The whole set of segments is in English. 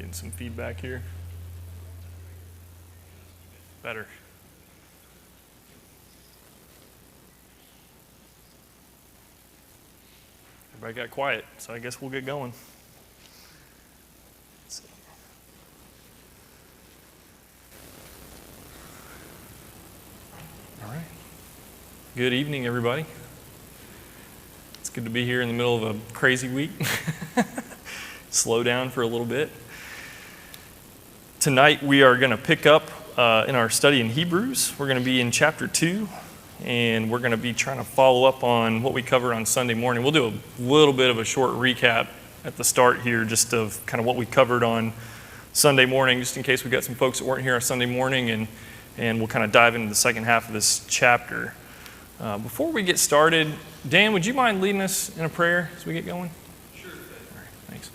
Getting some feedback here. Better. Everybody got quiet, so I guess we'll get going. Let's see. All right. Good evening, everybody. It's good to be here in the middle of a crazy week. Slow down for a little bit. Tonight we are going to pick up in our study in Hebrews. We're going to be in chapter 2, and we're going to be trying to follow up on what we covered on Sunday morning. We'll do a little bit of a short recap at the start here, just of kind of what we covered on Sunday morning, just in case we got some folks that weren't here on Sunday morning, and we'll kind of dive into the second half of this chapter. Before we get started, Dan, would you mind leading us in a prayer as we get going? Sure. All right, thanks.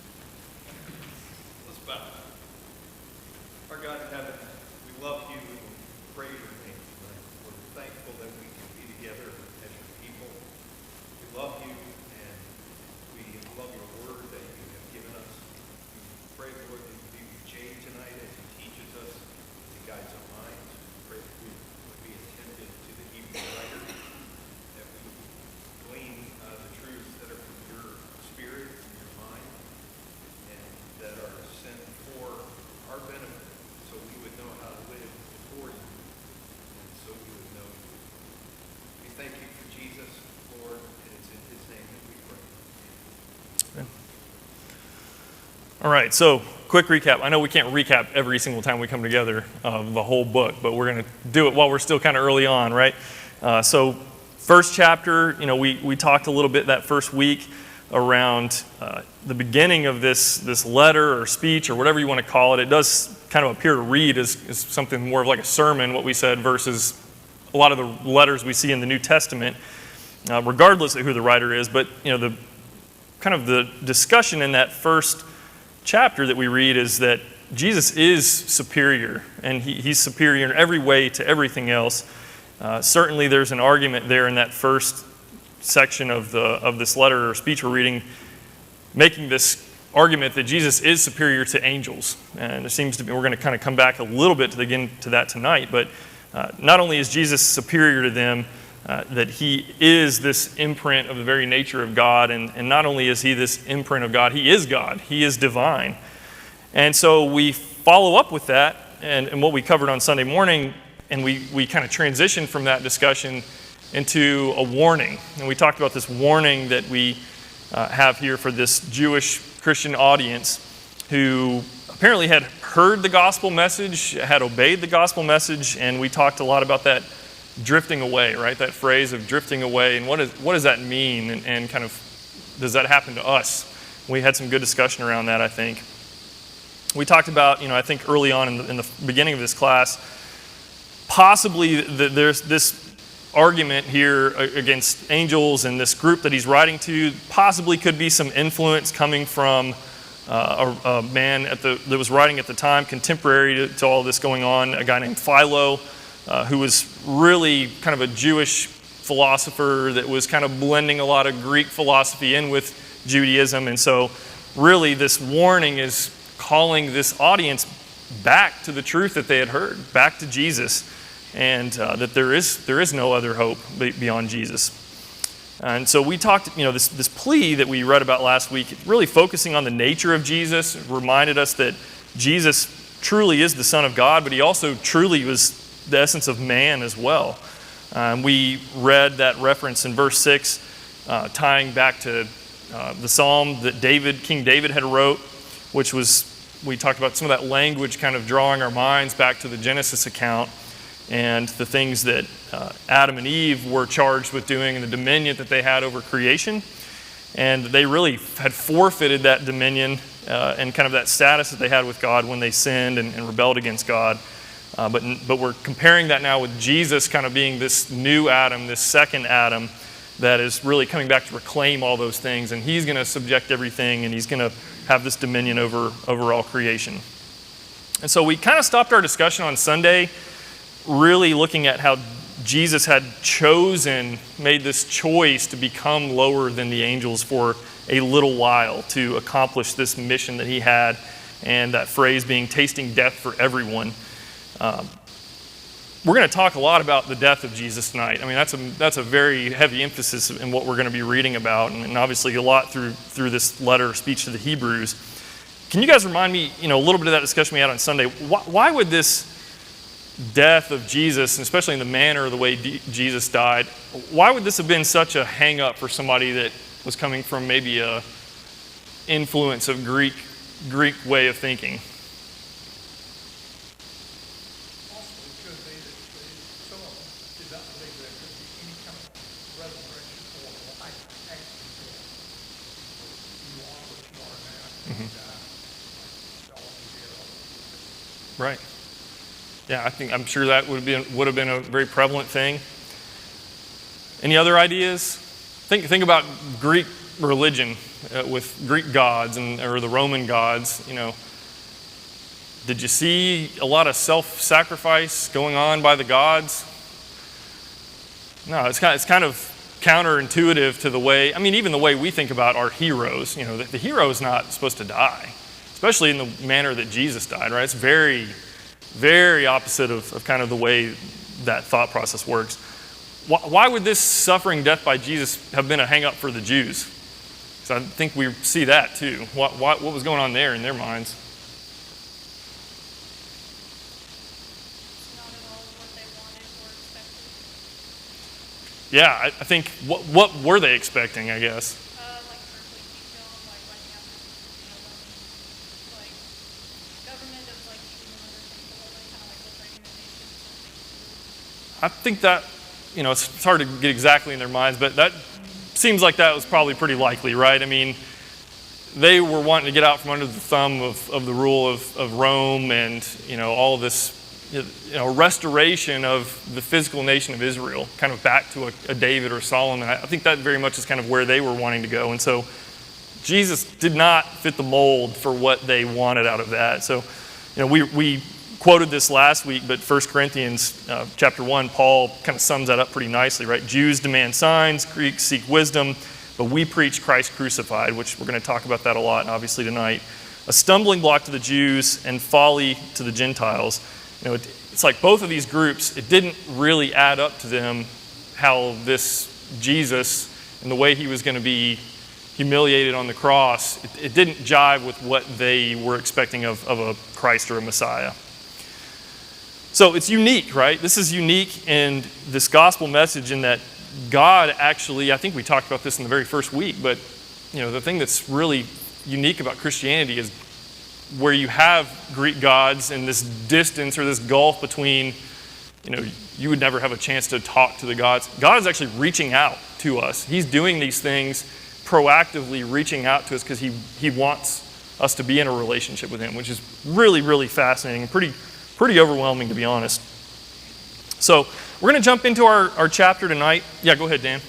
Let's bow. Our God in heaven, we love you and praise your name tonight. We're thankful that we can be together as your people. We love you and we love your word that you have given us. We pray, Lord, that you be with Jay tonight as he teaches us, as he guides our minds. We pray that we would be attentive to the Hebrew writer, that we would glean the truths that are from your spirit and your mind, and that are sent for our benefit, so we would know how to live for you, and so we would know you. We thank you for Jesus, Lord, and it's in his name that we pray. All right, so quick recap. I know we can't recap every single time we come together of the whole book, but we're going to do it while we're still kind of early on, right? So first chapter, we talked a little bit that first week around the beginning of this letter or speech or whatever you want to call it. It does kind of appear to read as something more of like a sermon, what we said, versus a lot of the letters we see in the New Testament, regardless of who the writer is. But the kind of the discussion in that first chapter that we read is that Jesus is superior, and he's superior in every way to everything else. Certainly there's an argument there in that first section of this letter or speech we're reading, making this argument that Jesus is superior to angels. And it seems to be, we're going to kind of come back a little bit to that tonight, but not only is Jesus superior to them, that he is this imprint of the very nature of God, and not only is he this imprint of God, he is divine. And so we follow up with that and what we covered on Sunday morning, and we kind of transitioned from that discussion into a warning. And we talked about this warning that we have here for this Jewish Christian audience who apparently had heard the gospel message, had obeyed the gospel message, and we talked a lot about that drifting away, right? That phrase of drifting away, and what does that mean, and kind of does that happen to us? We had some good discussion around that, I think. We talked about, I think early on in the beginning of this class, possibly there's this argument here against angels and this group that he's writing to, possibly could be some influence coming from a man that was writing at the time, contemporary to all this going on, a guy named Philo, who was really kind of a Jewish philosopher that was kind of blending a lot of Greek philosophy in with Judaism. And so really this warning is calling this audience back to the truth that they had heard, back to Jesus, and that there is no other hope beyond Jesus. And so we talked, this plea that we read about last week, really focusing on the nature of Jesus, reminded us that Jesus truly is the Son of God, but he also truly was the essence of man as well. We read that reference in verse 6, tying back to the psalm that King David had wrote, which was, we talked about some of that language kind of drawing our minds back to the Genesis account and the things that Adam and Eve were charged with doing and the dominion that they had over creation. And they really had forfeited that dominion and kind of that status that they had with God when they sinned and rebelled against God. But we're comparing that now with Jesus kind of being this new Adam, this second Adam that is really coming back to reclaim all those things. And he's going to subject everything, and he's going to have this dominion over all creation. And so we kind of stopped our discussion on Sunday really looking at how Jesus had made this choice to become lower than the angels for a little while to accomplish this mission that he had and that phrase being tasting death for everyone. We're going to talk a lot about the death of Jesus tonight. I mean, that's a very heavy emphasis in what we're going to be reading about, and obviously a lot through this letter, speech to the Hebrews. Can you guys remind me, a little bit of that discussion we had on Sunday? Why would this death of Jesus, and especially in the manner of the way Jesus died, why would this have been such a hang-up for somebody that was coming from maybe a influence of Greek way of thinking? Right. Yeah, I'm sure that would have been a very prevalent thing. Any other ideas? Think about Greek religion with Greek gods or the Roman gods. Did you see a lot of self-sacrifice going on by the gods? No, it's kind of counterintuitive to the way. I mean, even the way we think about our heroes. The hero is not supposed to die, especially in the manner that Jesus died, right? It's very, very opposite of kind of the way that thought process works. Why would this suffering death by Jesus have been a hang-up for the Jews? Because I think we see that too. What was going on there in their minds? Not at all what they wanted or expected. Yeah, I think, what were they expecting, I guess? Like earthly kingdom, like letting out like government of like keeping them under control and kind of like liberating the nations. I think that, it's hard to get exactly in their minds, but that seems like that was probably pretty likely, right? I mean, they were wanting to get out from under the thumb of the rule of Rome and, all of this, restoration of the physical nation of Israel, kind of back to a David or Solomon. I think that very much is kind of where they were wanting to go. And so Jesus did not fit the mold for what they wanted out of that. So, we quoted this last week, but 1 Corinthians chapter 1, Paul kind of sums that up pretty nicely, right? Jews demand signs, Greeks seek wisdom, but we preach Christ crucified, which we're going to talk about that a lot, obviously, tonight. A stumbling block to the Jews and folly to the Gentiles. It's like both of these groups, it didn't really add up to them how this Jesus and the way he was going to be humiliated on the cross, it didn't jive with what they were expecting of a Christ or a Messiah. So it's unique, right? This is unique in this gospel message in that God actually, I think we talked about this in the very first week, but the thing that's really unique about Christianity is where you have Greek gods and this distance or this gulf between, you would never have a chance to talk to the gods. God is actually reaching out to us. He's doing these things, proactively reaching out to us because he wants us to be in a relationship with him, which is really, really fascinating and pretty overwhelming, to be honest. So we're going to jump into our chapter tonight. Yeah, go ahead, Dan.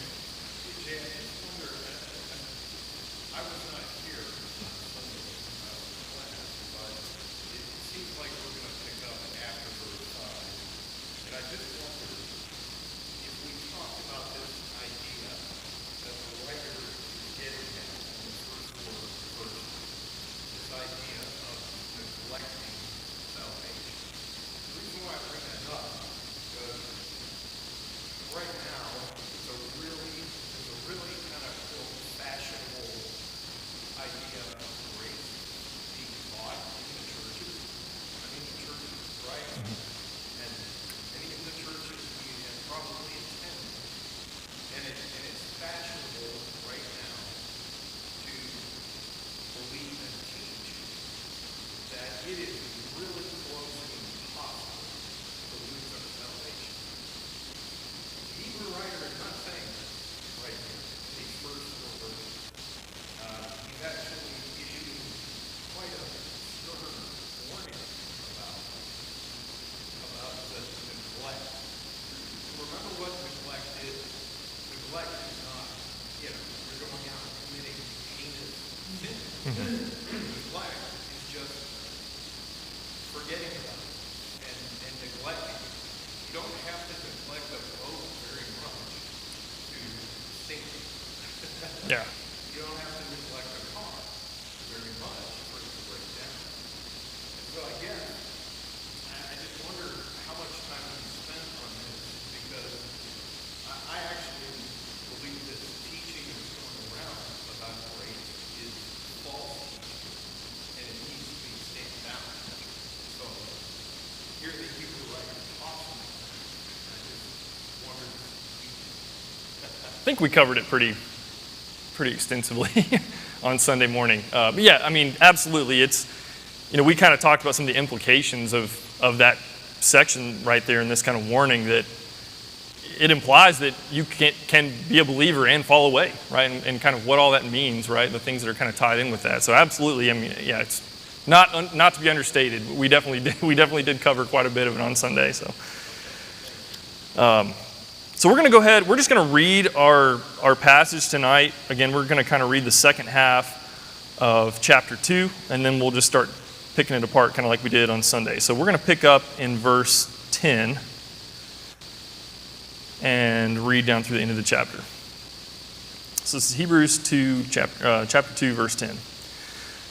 Yeah. You don't have to neglect a car very much for it to break down. think we covered it pretty extensively on Sunday morning. But yeah, I mean, absolutely. It's, we kind of talked about some of the implications of that section right there in this kind of warning, that it implies that you can be a believer and fall away, right? And kind of what all that means, right? The things that are kind of tied in with that. So absolutely, I mean, yeah, it's not to be understated. We definitely did cover quite a bit of it on Sunday. So we're going to go ahead. We're just going to read our passage tonight. Again, we're going to kind of read the second half of chapter 2, and then we'll just start picking it apart, kind of like we did on Sunday. So we're going to pick up in verse 10 and read down through the end of the chapter. So this is Hebrews 2, chapter 2, verse 10. It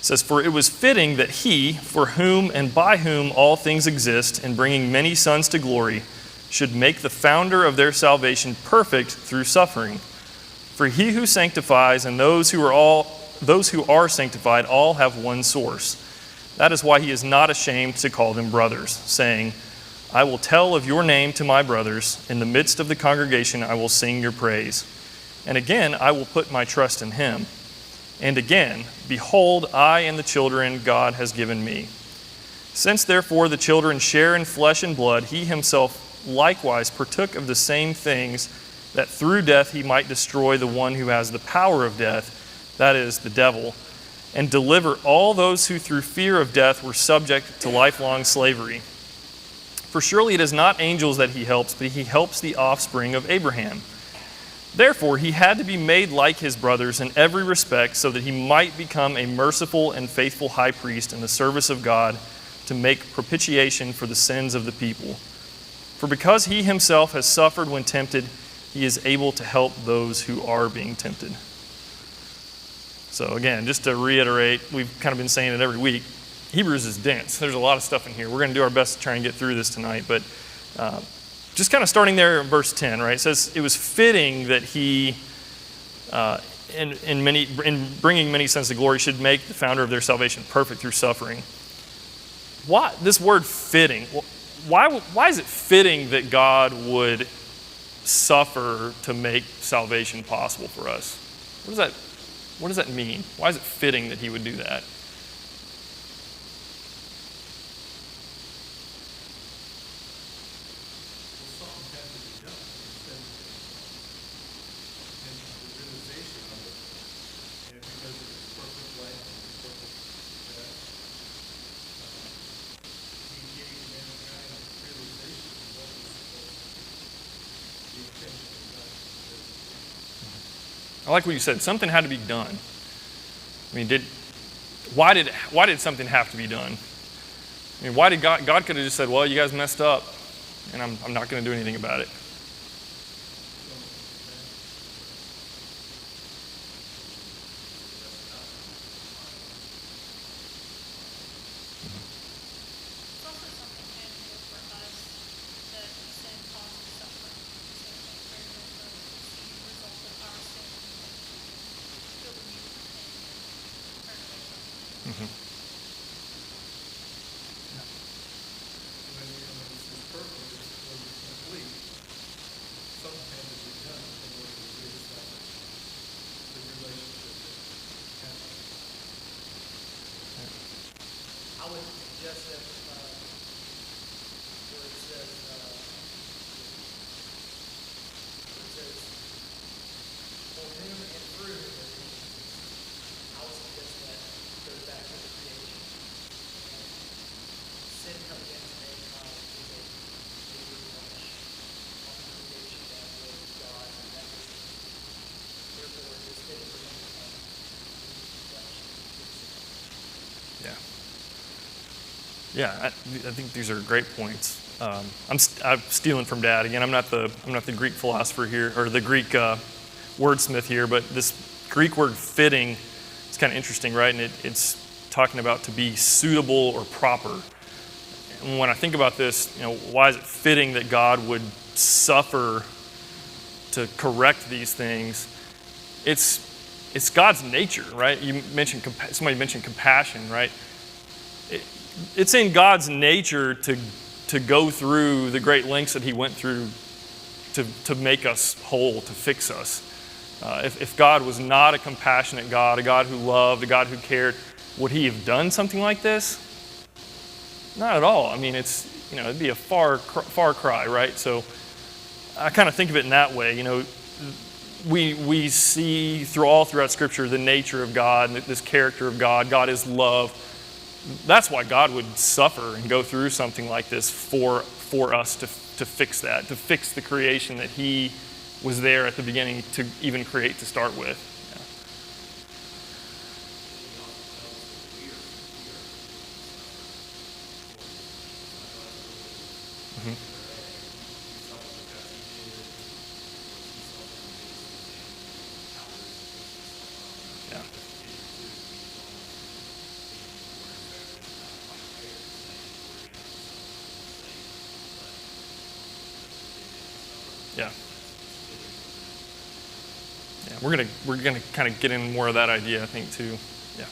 says, "For it was fitting that he, for whom and by whom all things exist, in bringing many sons to glory, should make the founder of their salvation perfect through suffering. For he who sanctifies and those who are sanctified all have one source. That is why he is not ashamed to call them brothers, saying, I will tell of your name to my brothers. In the midst of the congregation I will sing your praise. And again I will put my trust in him. And again, behold, I and the children God has given me. Since therefore the children share in flesh and blood, he himself likewise partook of the same things, that through death he might destroy the one who has the power of death, that is, the devil, and deliver all those who through fear of death were subject to lifelong slavery. For surely it is not angels that he helps, but he helps the offspring of Abraham. Therefore he had to be made like his brothers in every respect, so that he might become a merciful and faithful high priest in the service of God, to make propitiation for the sins of the people. For because he himself has suffered when tempted, he is able to help those who are being tempted." So again, just to reiterate, we've kind of been saying it every week, Hebrews is dense. There's a lot of stuff in here. We're going to do our best to try and get through this tonight, but just kind of starting there in verse 10, right? It says, it was fitting that he, in bringing many sons to glory, should make the founder of their salvation perfect through suffering. Why this word fitting? Why is it fitting that God would suffer to make salvation possible for us? What does that mean? Why is it fitting that he would do that? I like what you said. Something had to be done. I mean, why did something have to be done? I mean, why did God could have just said, well, you guys messed up, and I'm not going to do anything about it. It's also something tangible for us that sin causes suffering. So like very much the result of our sin and feel the need for pain and turn away from it. Mm-hmm. When this is perfect, it's complete. Something had to be done in order to reestablish the relationship that happened. I would suggest that where it says, for whom and through whom there is peace, I would suggest that goes back to the creation. And sin coming into mankind is a reflection on the creation that was God and that was therefore it is fitting for him to come in flesh to sin. Yeah. Yeah, I think these are great points. I'm stealing from Dad again. I'm not the Greek philosopher here, or the Greek wordsmith here, but this Greek word "fitting" is kind of interesting, right? And it's talking about to be suitable or proper. And when I think about this, why is it fitting that God would suffer to correct these things? It's God's nature, right? Somebody mentioned compassion, right? It's in God's nature to go through the great lengths that he went through to make us whole, to fix us. If God was not a compassionate God, a God who loved, a God who cared, would he have done something like this? Not at all. I mean, it'd be a far cry, right? So I kind of think of it in that way. We see throughout Scripture the nature of God, and this character of God. God is love. That's why God would suffer and go through something like this for us to fix that, to fix the creation that he was there at the beginning to even create to start with. Yeah. Yeah. Yeah. We're gonna kind of get in more of that idea, I think, too. Yeah.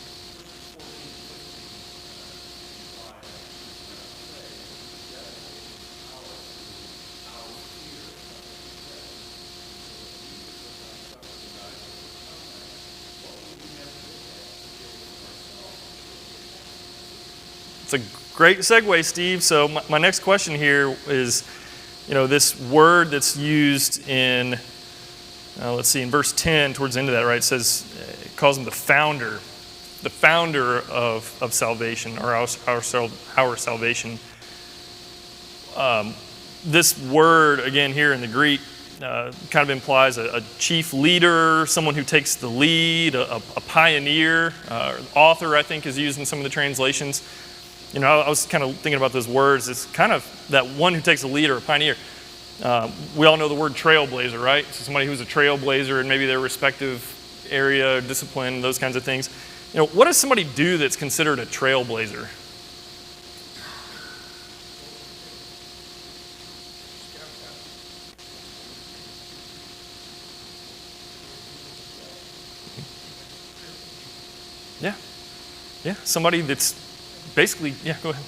It's a great segue, Steve. So my next question here is, this word that's used in, let's see, in verse 10, towards the end of that, right, it says, it calls him the founder of salvation, or our salvation. This word, again, here in the Greek, kind of implies a chief leader, someone who takes the lead, a pioneer. Author, I think, is used in some of the translations. I was kind of thinking about those words. It's kind of that one who takes a lead or a pioneer. We all know the word trailblazer, right? So somebody who's a trailblazer in maybe their respective area, discipline, those kinds of things. What does somebody do that's considered a trailblazer? Yeah. Yeah, somebody that's basically, yeah, go ahead.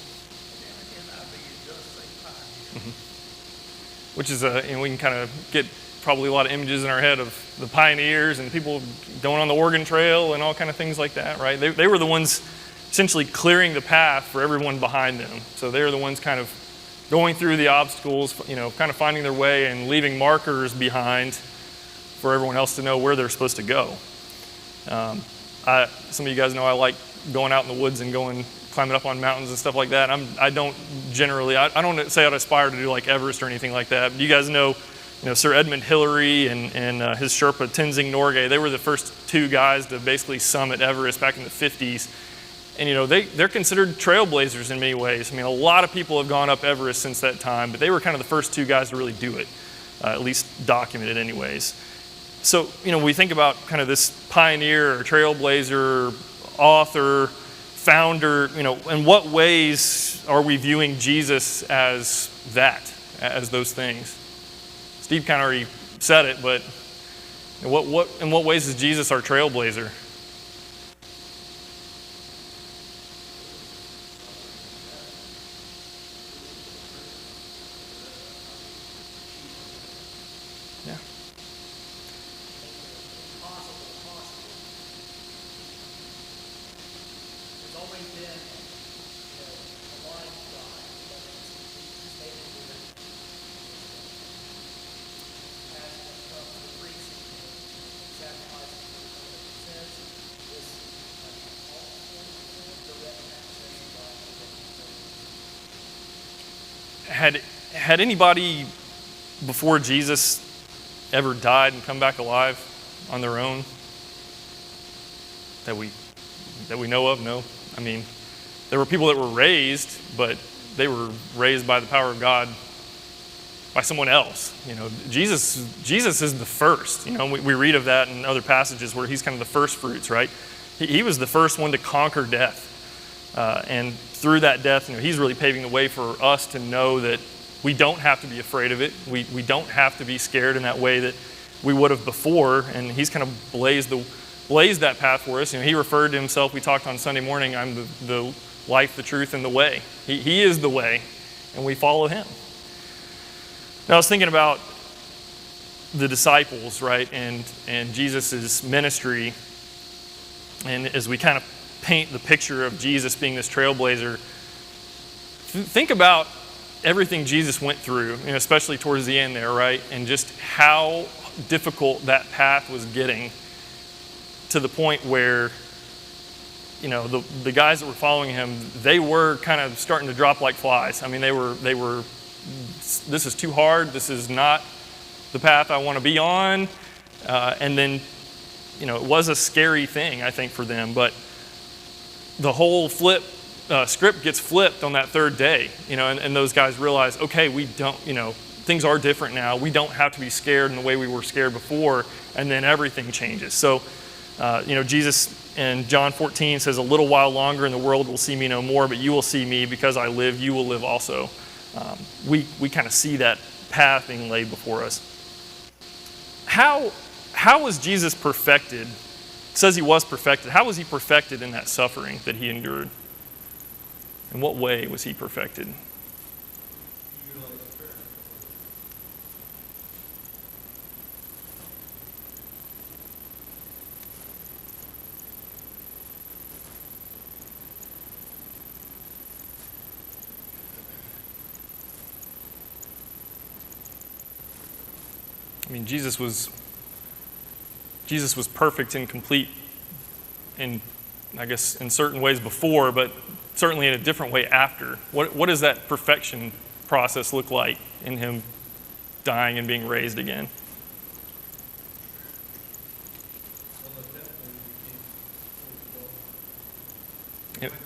Which is, we can kind of get probably a lot of images in our head of the pioneers and people going on the Oregon Trail and all kind of things like that, right? They were the ones essentially clearing the path for everyone behind them. So they were the ones kind of going through the obstacles, kind of finding their way and leaving markers behind for everyone else to know where they're supposed to go. Some of you guys know I like going out in the woods and climbing up on mountains and stuff like that. I don't say I'd aspire to do like Everest or anything like that. But you guys know, Sir Edmund Hillary and his Sherpa Tenzing Norgay. They were the first two guys to basically summit Everest back in the 50s. And they're considered trailblazers in many ways. I mean, a lot of people have gone up Everest since that time, but they were kind of the first two guys to really do it, at least documented anyways. So, we think about kind of this pioneer or trailblazer, author, founder, in what ways are we viewing Jesus as as those things? Steve kind of already said it, but in what ways is Jesus our trailblazer? Yeah. There's always been, a line God, he's made it clear. As it comes to the priest, sacrificing for sins, this ultimate direct access to God. Had anybody before Jesus ever died and come back alive on their own that we know of? No. I mean, there were people that were raised, but they were raised by the power of God by someone else. Jesus is the first. We read of that in other passages where he's kind of the first fruits, right? He was the first one to conquer death. And through that death, he's really paving the way for us to know that we don't have to be afraid of it. We don't have to be scared in that way that we would have before. And he's kind of blazed that path for us. He referred to himself, we talked on Sunday morning, I'm the life, the truth, and the way. He is the way, and we follow him. Now I was thinking about the disciples, right, and Jesus' ministry, and as we kind of paint the picture of Jesus being this trailblazer, think about everything Jesus went through, especially towards the end there, right, and just how difficult that path was getting, to the point where, the guys that were following him, they were kind of starting to drop like flies. I mean, they were, this is too hard. This is not the path I want to be on. And then, it was a scary thing, I think, for them. But the whole script gets flipped on that third day, and those guys realize, okay, we don't, things are different now. We don't have to be scared in the way we were scared before. And then everything changes. So, Jesus in John 14 says, a little while longer and the world will see me no more, but you will see me. Because I live, you will live also. We kind of see that path being laid before us. How was Jesus perfected? It says he was perfected. How was he perfected in that suffering that he endured? In what way was he perfected? I mean, Jesus was perfect and complete in, I guess, in certain ways before, but certainly in a different way after. What does that perfection process look like in him dying and being raised again?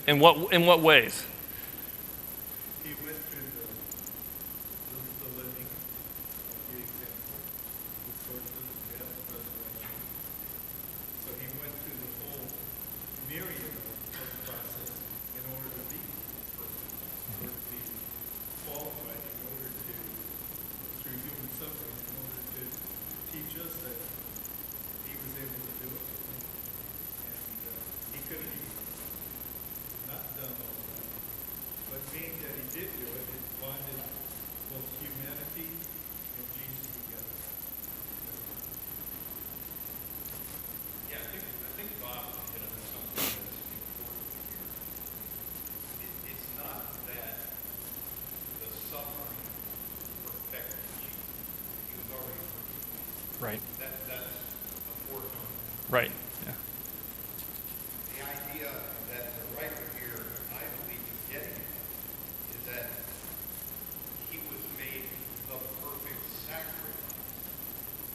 In what ways? He went through the living, the example, the source of the death, resurrection. So he went through the whole myriad of process in order to be perfect, in order to be qualified, in order to, through human suffering, in order to teach us that he was able to do it. And he could have not done all that. But being that he did do it, it bonded both humanity and Jesus together. Yeah, I think Bob hit on something that's important here. It's not that the suffering perfected Jesus. He was already perfect. Right. That's a foreknown. Right. Yeah. The idea that the writer here, I believe, is getting at is that he was made the perfect sacrifice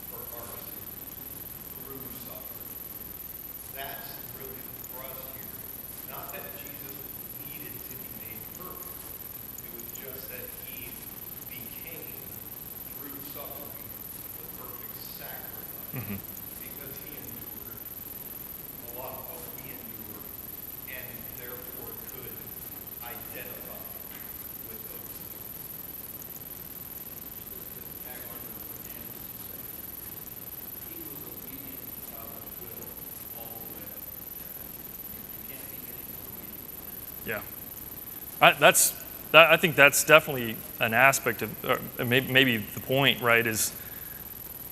for our sin through suffering. That's really the thrust here. Not that Jesus needed to be made perfect. It was just that he became, through suffering, the perfect sacrifice. Mm-hmm. Because he endured a lot of what we endure, and therefore could identify with those things. To tag on to what Dan was saying, he was obedient to God's will all the way. You can't be any more obedient. Yeah. I think that's definitely an aspect of, maybe the point, right, is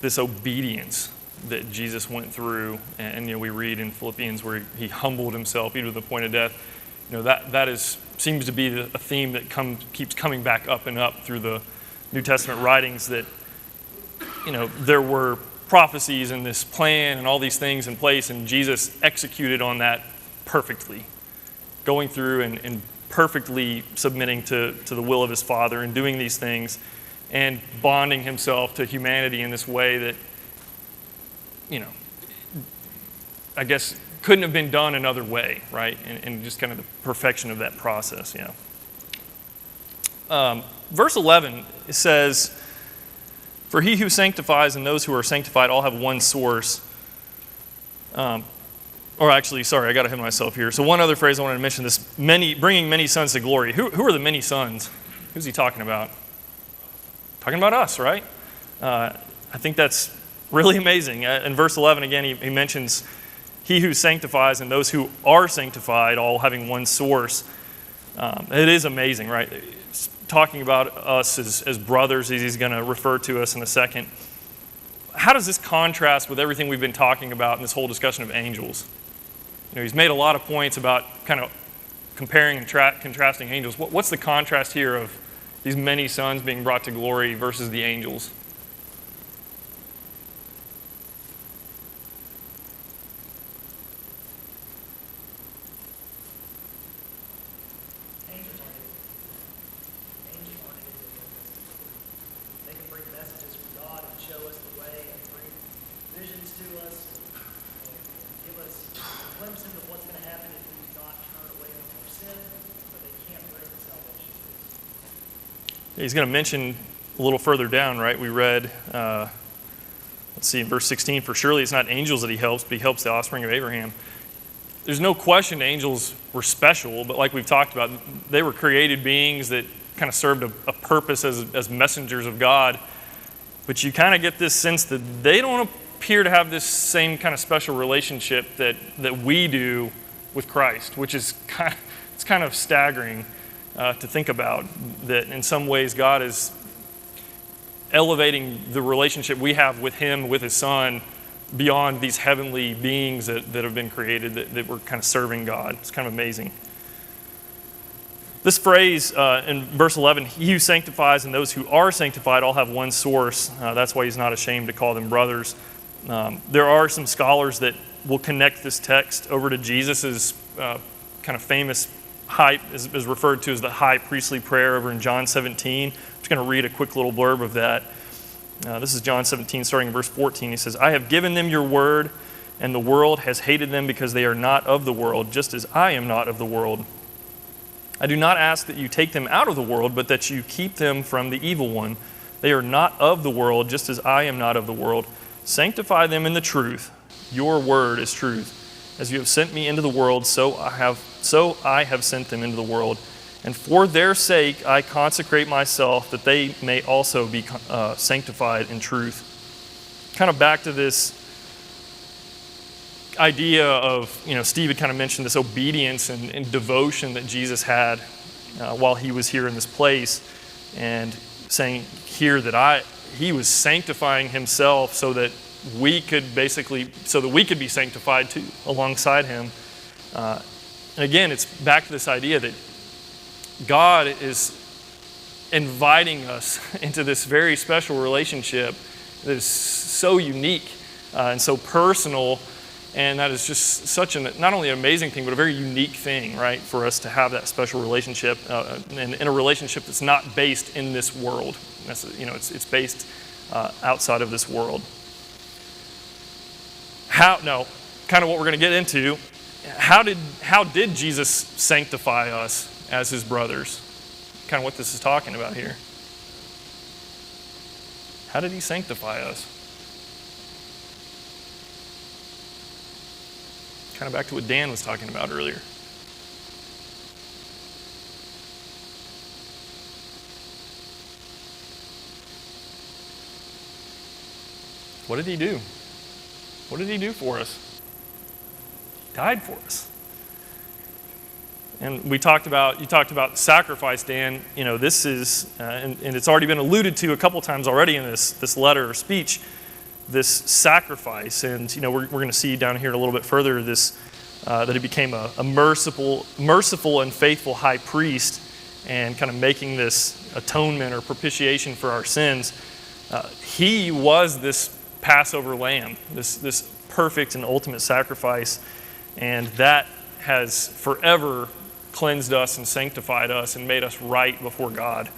this obedience that Jesus went through. And we read in Philippians where he humbled himself even to the point of death. That seems to be a theme that keeps coming back up and up through the New Testament writings, that there were prophecies and this plan and all these things in place, and Jesus executed on that perfectly, going through and perfectly submitting to the will of his Father and doing these things and bonding himself to humanity in this way that, I guess couldn't have been done another way, right? And just kind of the perfection of that process, yeah. Verse 11, it says, "For he who sanctifies and those who are sanctified all have one source." Or actually, sorry, I got ahead of myself here. So one other phrase I wanted to mention, this bringing many sons to glory. Who are the many sons? Who's he talking about? Talking about us, right? I think that's really amazing. In verse 11, again, he mentions he who sanctifies and those who are sanctified all having one source. It is amazing, right? It's talking about us as brothers, as he's going to refer to us in a second. how does this contrast with everything we've been talking about in this whole discussion of angels? He's made a lot of points about kind of comparing and contrasting angels. What's the contrast here of these many sons being brought to glory versus the angels? Angels aren't anything. They can bring messages from God and show us the way and bring visions to us and give us a glimpse into what's going to happen if we do not turn away from our sin, but they can't bring salvation to us. He's going to mention a little further down, right? We read, let's see, in verse 16, for surely it's not angels that he helps, but he helps the offspring of Abraham. There's no question angels were special, but like we've talked about, they were created beings that kind of served a purpose as messengers of God. But you kind of get this sense that they don't appear to have this same kind of special relationship that we do with Christ, which is it's kind of staggering to think about, that in some ways God is elevating the relationship we have with him, with his son, beyond these heavenly beings that have been created, that were kind of serving God. It's kind of amazing. This phrase in verse 11, he who sanctifies and those who are sanctified all have one source. That's why he's not ashamed to call them brothers. There are some scholars that will connect this text over to Jesus' kind of famous is referred to as the high priestly prayer over in John 17. I'm just going to read a quick little blurb of that. This is John 17, starting in verse 14. He says, I have given them your word, and the world has hated them because they are not of the world, just as I am not of the world. I do not ask that you take them out of the world, but that you keep them from the evil one. They are not of the world, just as I am not of the world. Sanctify them in the truth. Your word is truth. As you have sent me into the world, so I have sent them into the world. And for their sake I consecrate myself, that they may also be sanctified in truth. Kind of back to this idea of, Steve had kind of mentioned this obedience and devotion that Jesus had while he was here in this place, and saying here that he was sanctifying himself so that we could be sanctified too alongside him. And again, it's back to this idea that God is inviting us into this very special relationship that is so unique and so personal, and that is just such not only an amazing thing, but a very unique thing, right, for us to have that special relationship, and in a relationship that's not based in this world. It's based outside of this world. Kind of what we're going to get into. How did Jesus sanctify us as his brothers? Kind of what this is talking about here. How did he sanctify us? Kind of back to what Dan was talking about earlier. What did he do? What did he do for us? He died for us. And you talked about sacrifice, Dan. This is, and it's already been alluded to a couple times already in this letter or speech, this sacrifice. And, we're going to see down here a little bit further that he became a merciful and faithful high priest, and kind of making this atonement or propitiation for our sins. He was this Passover lamb, this perfect and ultimate sacrifice, and that has forever cleansed us and sanctified us and made us right before God.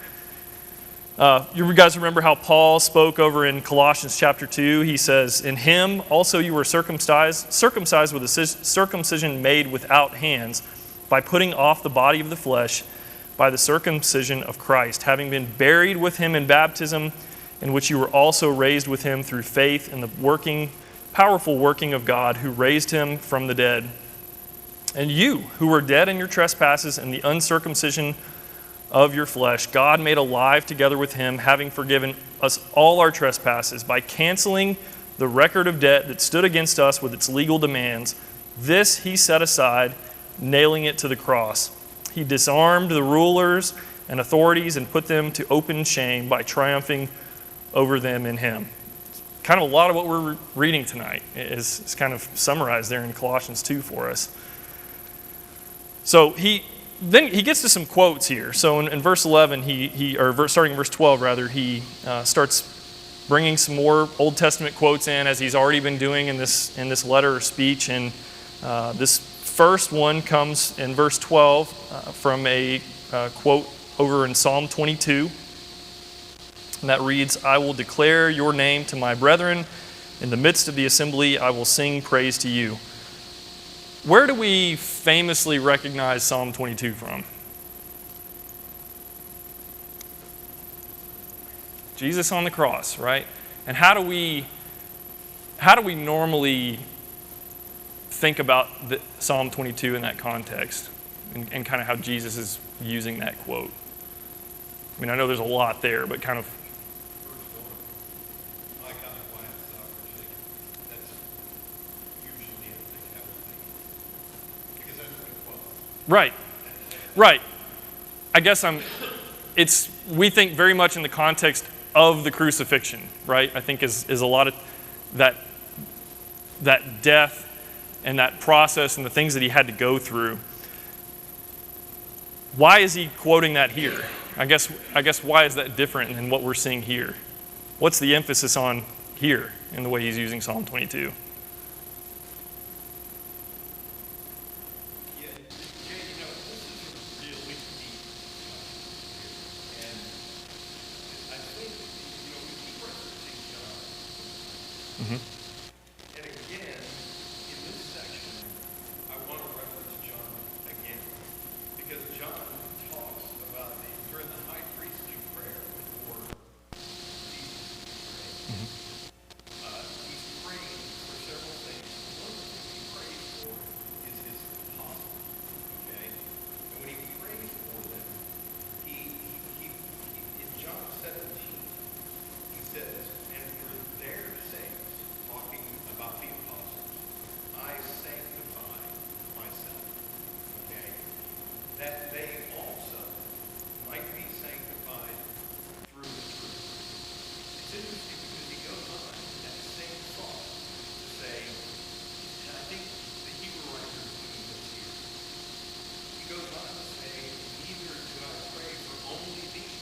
You guys remember how Paul spoke over in Colossians chapter 2? He says, in him also you were circumcised with a circumcision made without hands, by putting off the body of the flesh by the circumcision of Christ, having been buried with him in baptism, in which you were also raised with him through faith in the powerful working of God, who raised him from the dead. And you, who were dead in your trespasses and the uncircumcision of your flesh, God made alive together with him, having forgiven us all our trespasses, by canceling the record of debt that stood against us with its legal demands. This he set aside, nailing it to the cross. He disarmed the rulers and authorities and put them to open shame by triumphing over them in him. kind of a lot of what we're reading tonight is kind of summarized there in Colossians 2 for us. So then he gets to some quotes here. So in verse 11, starting in verse 12 rather, he starts bringing some more Old Testament quotes in, as he's already been doing in this letter or speech. And this first one comes in verse 12 from a quote over in Psalm 22. And that reads, "I will declare your name to my brethren. In the midst of the assembly, I will sing praise to you." Where do we famously recognize Psalm 22 from? Jesus on the cross, right? And how do we normally think about Psalm 22 in that context, and kind of how Jesus is using that quote? I mean, I know there's a lot there, but kind of. My kind of glance up, that's usually I think that would be, because that's what it was. Right. I guess we think very much in the context of the crucifixion, right? I think is a lot of that death and that process and the things that he had to go through. Why is he quoting that here? I guess why is that different than what we're seeing here? What's the emphasis on here in the way he's using Psalm 22? Yeah, Jay, this is a really deep here. And I think, we keep referencing John. Mm-hmm. And again, in this section, I want to reference John again. Because John talks about during the high priestly prayer before Jesus prayed. He's praying for several things. One of the things he prays for is his apostles. Okay? And when he prays for them, he in John 17, he says, "And for their sakes," talking about the apostles, "I sanctify myself." Okay? That they also might be sanctified through the truth. It's interesting because he goes on that same thought to say, and I think the Hebrew writer is doing this here. He goes on to say, "Neither do I pray for only these,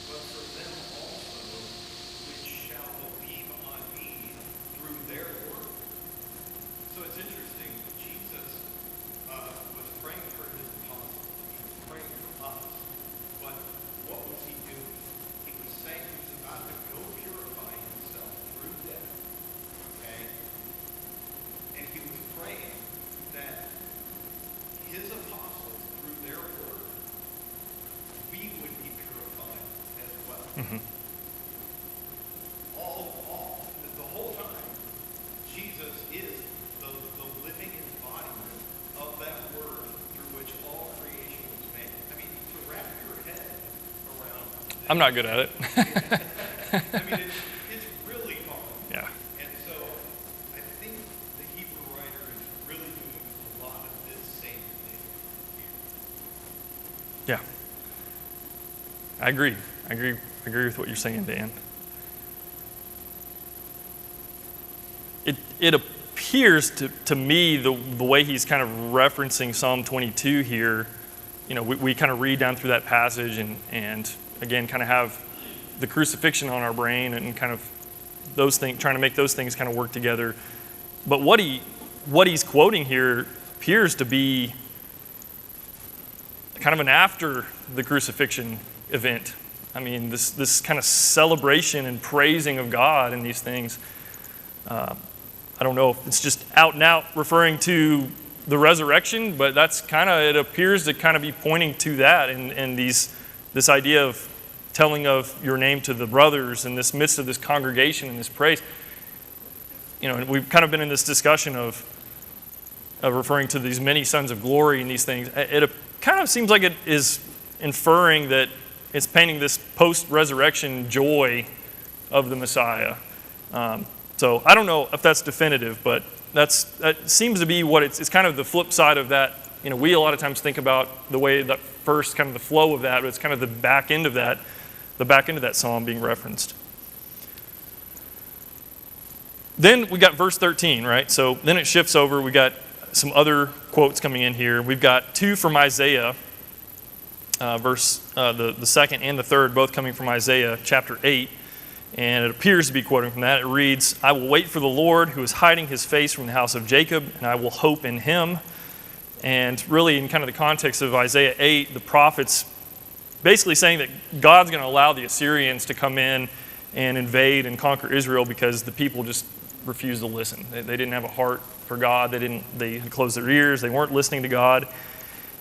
but for them also which shall believe on me through their word." So it's interesting. Jesus was praying for his apostles. He was praying for us. But what was he doing? He was saying he was about to go purify himself through death. Okay? And he was praying that his apostles, through their word, we would be purified as well. Mm-hmm. The whole time, Jesus is the living embodiment of that word through which all creation was made. I mean, to wrap your head around this, I'm not good at it. I mean, it's really hard. Yeah. And so I think the Hebrew writer is really doing a lot of this same thing here. Yeah. I agree with what you're saying, Dan. It appears to me the way he's kind of referencing Psalm 22 here, we kind of read down through that passage and again kind of have the crucifixion on our brain and kind of those things, trying to make those things kind of work together. But what he's quoting here appears to be kind of an after the crucifixion event. I mean, this kind of celebration and praising of God in these things. I don't know if it's just out and out referring to the resurrection, but it appears to kind of be pointing to that and this idea of telling of your name to the brothers in this midst of this congregation and this praise. And we've kind of been in this discussion of referring to these many sons of glory and these things. It kind of seems like it is inferring that it's painting this post-resurrection joy of the Messiah. So I don't know if that's definitive, but that seems to be what it's kind of the flip side of that. We a lot of times think about the way that first kind of the flow of that, but it's kind of the back end of that psalm being referenced. Then we got verse 13, right? So then it shifts over. We got some other quotes coming in here. We've got two from Isaiah, the second and the third, both coming from Isaiah chapter 8. And it appears to be quoting from that. It reads, "I will wait for the Lord who is hiding his face from the house of Jacob, and I will hope in him." And really, in kind of the context of Isaiah 8, the prophet's basically saying that God's going to allow the Assyrians to come in and invade and conquer Israel because the people just refused to listen. They didn't have a heart for God. They had closed their ears. They weren't listening to God.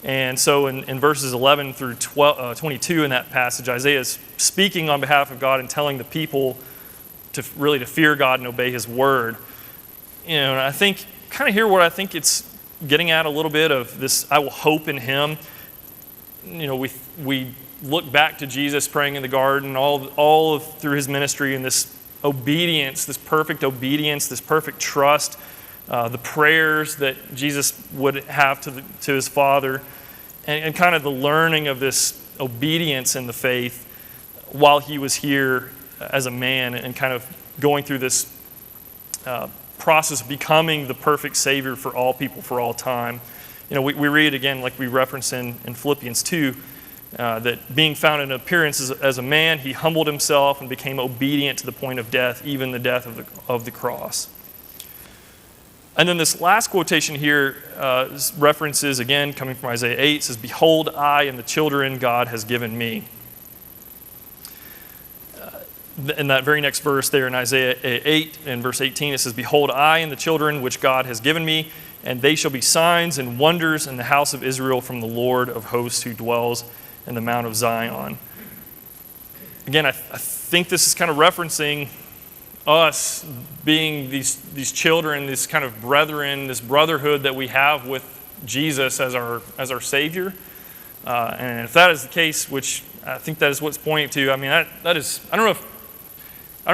And so in verses 11 through 22 in that passage, Isaiah is speaking on behalf of God and telling the people to really to fear God and obey his word. And I think, kind of hear what I think it's getting at a little bit of this, I will hope in him. We look back to Jesus praying in the garden all through his ministry, and this obedience, this perfect obedience, this perfect trust, the prayers that Jesus would have to his Father, and kind of the learning of this obedience in the faith while he was here as a man, and kind of going through this process of becoming the perfect Savior for all people for all time. We read again, like we referenced in Philippians 2, that being found in appearance as a man, he humbled himself and became obedient to the point of death, even the death of the cross. And then this last quotation here references, again, coming from Isaiah 8, says, "Behold, I and the children God has given me." In that very next verse there in Isaiah 8, in verse 18, it says, "Behold, I and the children which God has given me, and they shall be signs and wonders in the house of Israel from the Lord of hosts who dwells in the Mount of Zion." Again, I think this is kind of referencing us being these children, this kind of brethren, this brotherhood that we have with Jesus as our Savior. And if that is the case, which I think that is what's pointing to, I mean, that is, I don't know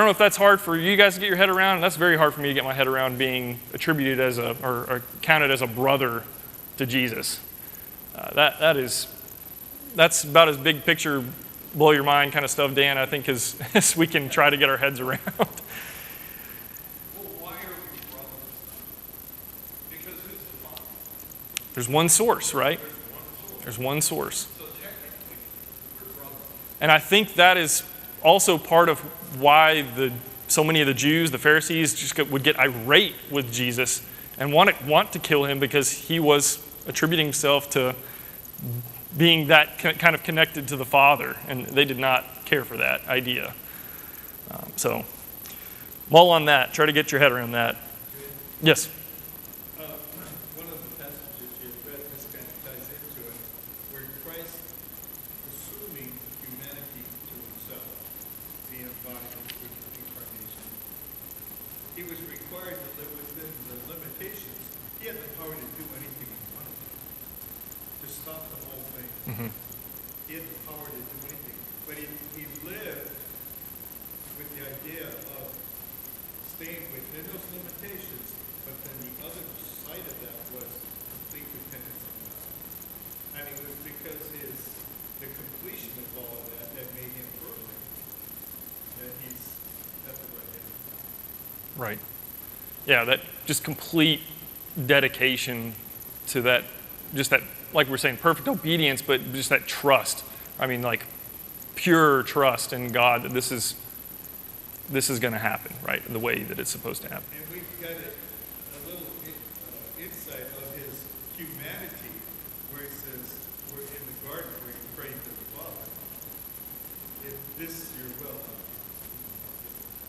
if that's hard for you guys to get your head around. That's very hard for me to get my head around, being attributed as or counted as a brother to Jesus. That's about as big picture, blow your mind kind of stuff, Dan, I think, as we can try to get our heads around. Well, why are we brothers? Because who's the Father? There's one source, right? There's one source. There's one source. So technically, we're brothers. And I think that is also part of why so many of the Jews, the Pharisees, just would get irate with Jesus and want to kill him, because he was attributing himself to being that kind of connected to the Father, and they did not care for that idea. So, mull on that. Try to get your head around that. Yes? One of the passages you read, this kind of ties into it, where Christ, assuming humanity to himself, being embodied with the incarnation, he was required to live within the limitations. He had the power to do anything he wanted to stop the whole thing. Mm-hmm. He had the power to do anything. But he lived with the idea of staying within those limitations, but then the other side of that was complete dependence on God. And it was because the completion of all of that made him perfect, that he's at the right hand of God. Right. Yeah, that just complete dedication to that, just that, like we're saying, perfect obedience, but just that trust. I mean, like pure trust in God that this is going to happen, right, the way that it's supposed to happen. And we've got a little insight of his humanity, where he says, we're in the garden where he prayed to the Father, if this is your will.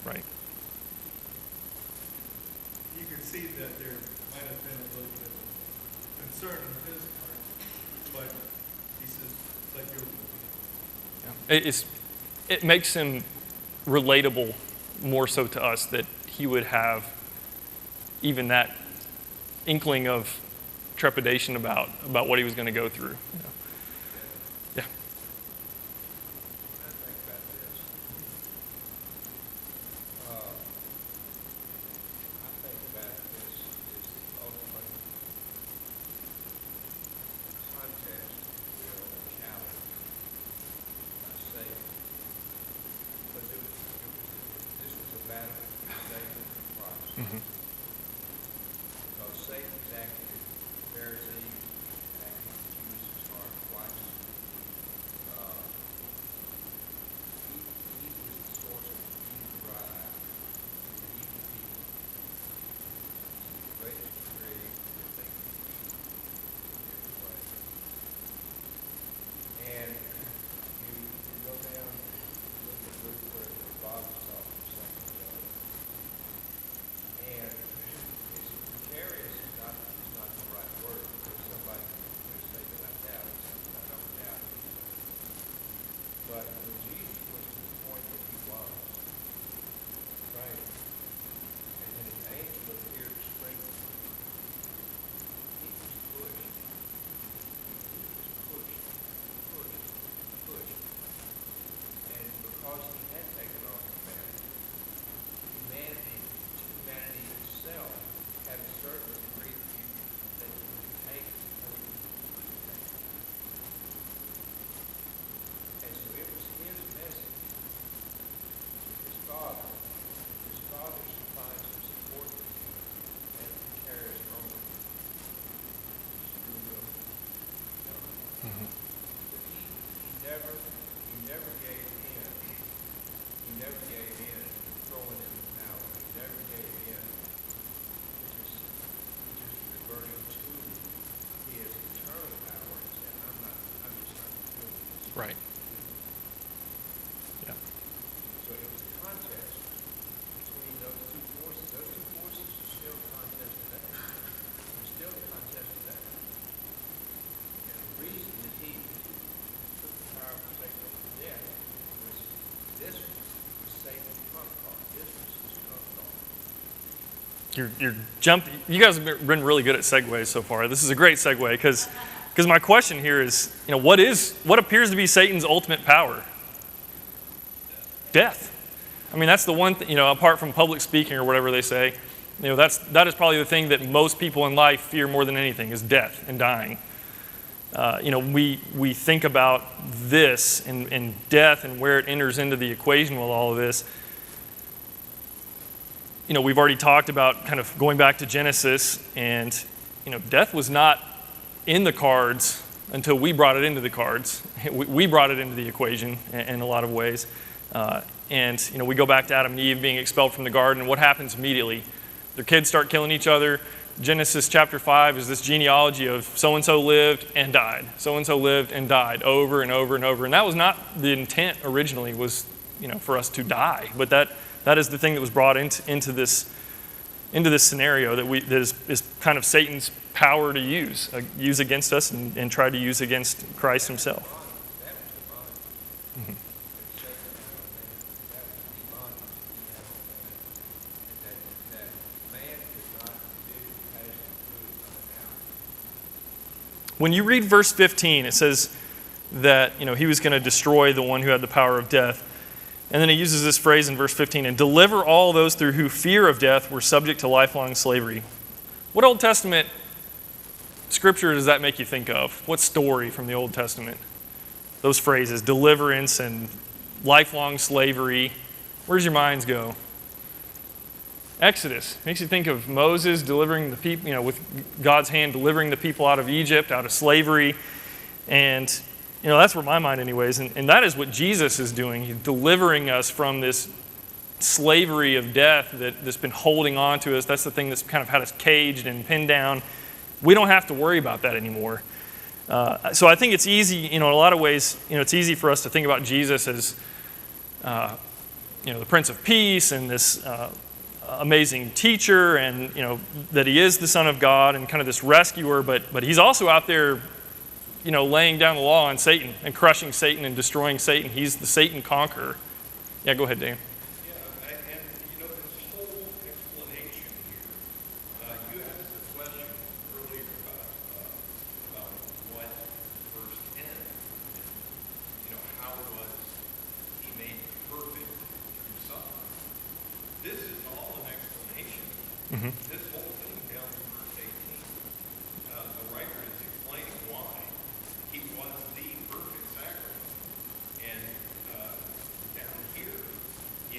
Right. You can see that there might have been a little bit of concern on his part, but he says, let your will be. Yeah. It makes him relatable more so to us, that he would have even that inkling of trepidation about what he was going to go through. Yeah. I think about this. I think about this is the ultimate contest, or challenge, I say. But this was a battle for David and Christ. Because Satan's acted as Pharisee, acted as Judas' heart twice. He was the source of the evil drive to the evil people. He's the greatest creative that they can be in every way. And you go down and look at Luke where the Bob was talking a second ago. And it's precarious is not the right word, because somebody could say that I doubt it, something I don't doubt it. But when Jesus was to the point that he was, right, and then an angel appeared to strengthen him, he was pushed. He was pushed. And because he had taken on humanity itself had a certain degree that he could take or he couldn't take. And so it was his message to his father. His father supplied some support to him at a precarious moment. Just do it. But he never gave in. He never gave in to throwing in the towel. He never gave in to just reverting to his eternal power and saying, I'm just not going to do this. Right. Yeah. So it was a contest between those two forces. Those two forces are still a contest today. They're still a contest today. And the reason that he took the power of Satan over death was this was Satan's trump card. This was his trump card. You guys have been really good at segues so far. This is a great segue because my question here is, what appears to be Satan's ultimate power? Death. I mean, that's the one thing, apart from public speaking or whatever they say, that is probably the thing that most people in life fear more than anything is death and dying. We think about this and death and where it enters into the equation with all of this. We've already talked about kind of going back to Genesis, and death was not in the cards until we brought it into the cards. We brought it into the equation in a lot of ways. And we go back to Adam and Eve being expelled from the garden, and what happens immediately? Their kids start killing each other. Genesis chapter 5 is this genealogy of so-and-so lived and died. So-and-so lived and died over and over and over. And that was not the intent originally, was for us to die. But that is the thing that was brought into this scenario that is kind of Satan's power to use against us and try to use against Christ himself. Mm-hmm. When you read verse 15, it says that he was going to destroy the one who had the power of death. And then he uses this phrase in verse 15, and deliver all those through who fear of death were subject to lifelong slavery. What Old Testament scripture does that make you think of? What story from the Old Testament? Those phrases, deliverance and lifelong slavery. Where's your minds go? Exodus makes you think of Moses delivering the people, with God's hand delivering the people out of Egypt, out of slavery. And, that's where my mind anyways. And that is what Jesus is doing. He's delivering us from this slavery of death that's been holding on to us. That's the thing that's kind of had us caged and pinned down. We don't have to worry about that anymore. So I think it's easy, in a lot of ways, it's easy for us to think about Jesus as, the Prince of Peace and this amazing teacher, and that he is the Son of God and kind of this rescuer, but he's also out there laying down the law on Satan and crushing Satan and destroying Satan. He's the Satan conqueror. Yeah, go ahead, Dan. Yeah, and this whole explanation here, you asked the question earlier about what verse 10, how was he made perfect through suffering? This is all an explanation. Mm-hmm. This whole thing down to verse 18, the writer is explaining why he was the perfect sacrifice. And down here, he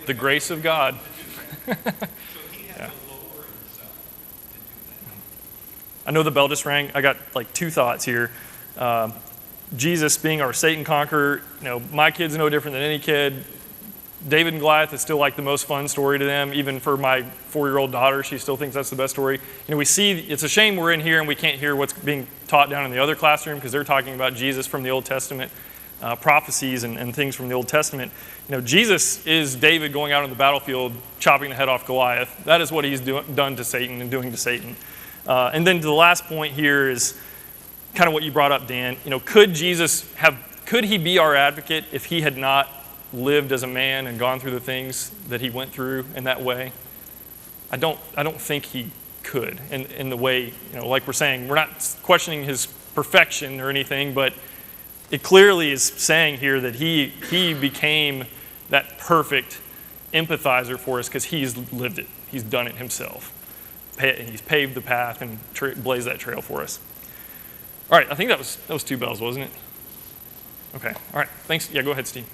The grace of God. So he had to lower himself to do that. I know the bell just rang. I got like two thoughts here. Jesus being our Satan conqueror, my kid's no different than any kid. David and Goliath is still like the most fun story to them. Even for my 4-year-old daughter, she still thinks that's the best story. We see, it's a shame we're in here and we can't hear what's being taught down in the other classroom because they're talking about Jesus from the Old Testament, prophecies and things from the Old Testament. Jesus is David going out on the battlefield, chopping the head off Goliath. That is what he's done to Satan and doing to Satan. And then to the last point here is kind of what you brought up, Dan. Could he be our advocate if he had not lived as a man and gone through the things that he went through in that way? I don't think he could in the way, like we're saying, we're not questioning his perfection or anything, but it clearly is saying here that he became that perfect empathizer for us because he's lived it. He's done it himself. He's paved the path and blazed that trail for us. All right, I think that was 2 bells, wasn't it? Okay, all right, thanks. Yeah, go ahead, Steve.